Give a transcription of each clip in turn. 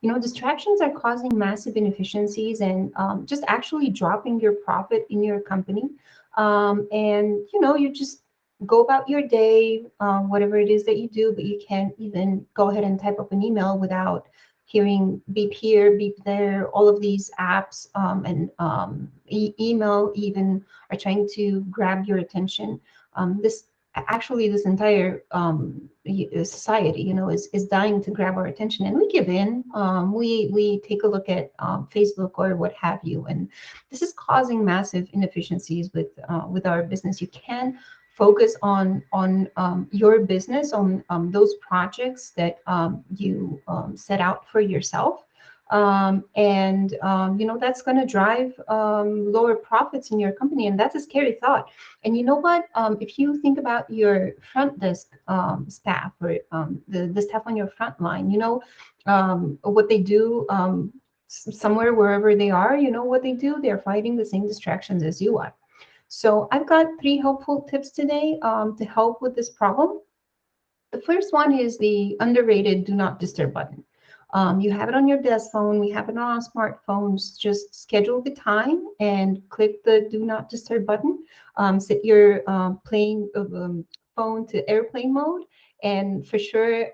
Distractions are causing massive inefficiencies and just actually dropping your profit in your company. And you just go about your day, whatever it is that you do, but you can't even go ahead and type up an email without hearing beep here, beep there. All of these apps and email even are trying to grab your attention. This entire society, is dying to grab our attention, and we give in. We take a look at Facebook or what have you, and this is causing massive inefficiencies with our business. You can focus on your business, on those projects that you set out for yourself, and that's going to drive lower profits in your company, and that's a scary thought. And you know what? If you think about your front desk staff, or the staff on your front line, what they do, somewhere wherever they are, what they do, they're fighting the same distractions as you are. So I've got three helpful tips today to help with this problem. The first one is the underrated do not disturb button. You have it on your desk phone, we have it on our smartphones. Just schedule the time and click the do not disturb button. Set your phone to airplane mode, and for sure,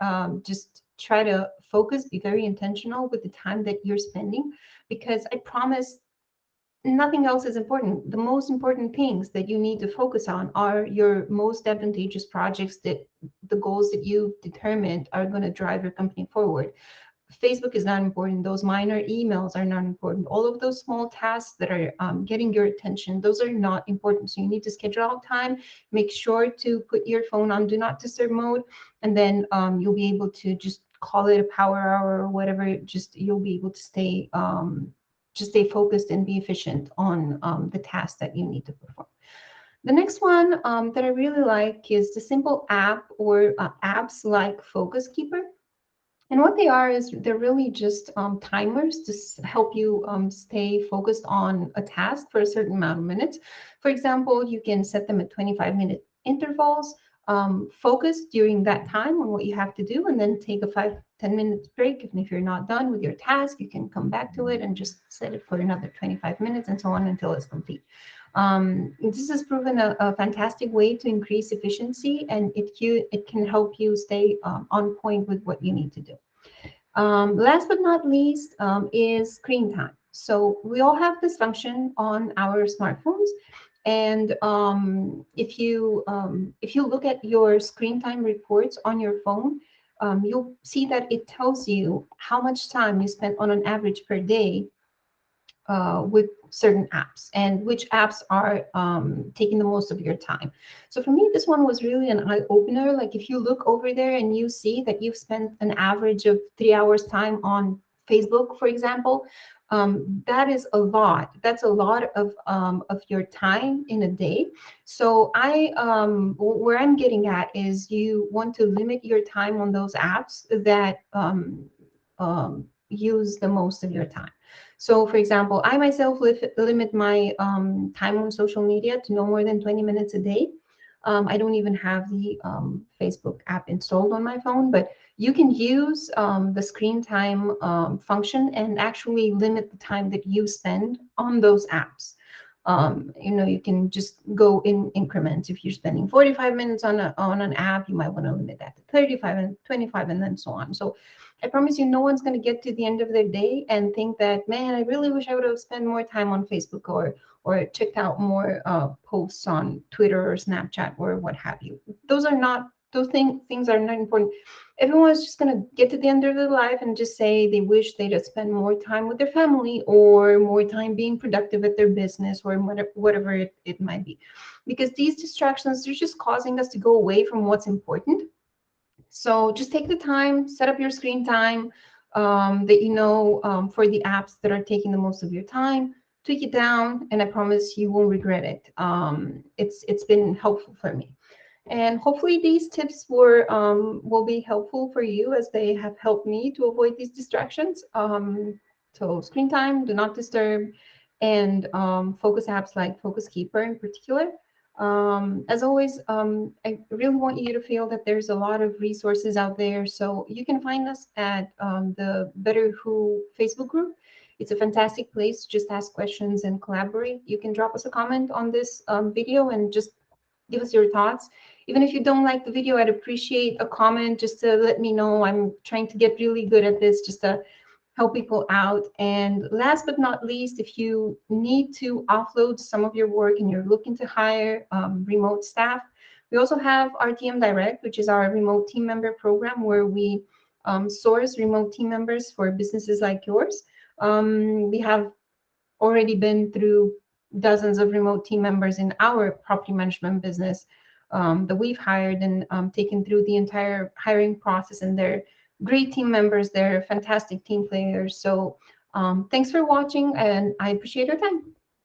just try to focus, be very intentional with the time that you're spending, because I promise nothing else is important. The most important things that you need to focus on are your most advantageous projects, that the goals that you've determined are going to drive your company forward. Facebook is not important. Those minor emails are not important. All of those small tasks that are getting your attention, those are not important. So you need to schedule out time. Make sure to put your phone on do not disturb mode, and then you'll be able to just call it a power hour or whatever. Just you'll be able to stay focused and be efficient on the tasks that you need to perform. The next one that I really like is the simple app or apps like Focus Keeper. And what they are is they're really just timers to help you stay focused on a task for a certain amount of minutes. For example, you can set them at 25-minute intervals, focus during that time on what you have to do, and then take a 5-10 minutes break. And if you're not done with your task, you can come back to it and just set it for another 25 minutes, and so on until it's complete. This has proven a fantastic way to increase efficiency, and it can help you stay on point with what you need to do. Last but not least is screen time. So we all have this function on our smartphones, and if you look at your screen time reports on your phone, you'll see that it tells you how much time you spent on an average per day with certain apps, and which apps are taking the most of your time. So for me, this one was really an eye opener. Like if you look over there and you see that you've spent an average of 3 hours time on Facebook, for example, that is a lot. That's a lot of your time in a day. So where I'm getting at is you want to limit your time on those apps that use the most of your time. So, for example, I myself limit my time on social media to no more than 20 minutes a day. I don't even have the Facebook app installed on my phone, but you can use the screen time function and actually limit the time that you spend on those apps. You can just go in increments. If you're spending 45 minutes on an app, you might want to limit that to 35 and 25, and then so on. So I promise you, no one's going to get to the end of their day and think that, man, I really wish I would have spent more time on Facebook, or checked out more posts on Twitter or Snapchat or what have you. Those things are not important. Everyone's just going to get to the end of their life and just say they wish they'd have spent more time with their family, or more time being productive at their business, or whatever it might be. Because these distractions, they're just causing us to go away from what's important. So just take the time, set up your screen time that for the apps that are taking the most of your time, tweak it down, and I promise you won't regret it. It's been helpful for me. And hopefully these tips will be helpful for you, as they have helped me to avoid these distractions. So screen time, do not disturb, and focus apps like Focus Keeper in particular. As always, I really want you to feel that there's a lot of resources out there. So you can find us at the Better Who Facebook group. It's a fantastic place. Just ask questions and collaborate. You can drop us a comment on this video and just give us your thoughts. Even if you don't like the video, I'd appreciate a comment just to let me know. I'm trying to get really good at this, just to help people out. And last but not least, if you need to offload some of your work and you're looking to hire remote staff, we also have RTM Direct, which is our remote team member program where we source remote team members for businesses like yours. We have already been through dozens of remote team members in our property management business that we've hired and taken through the entire hiring process, and they're great team members. They're fantastic team players. So thanks for watching, and I appreciate your time.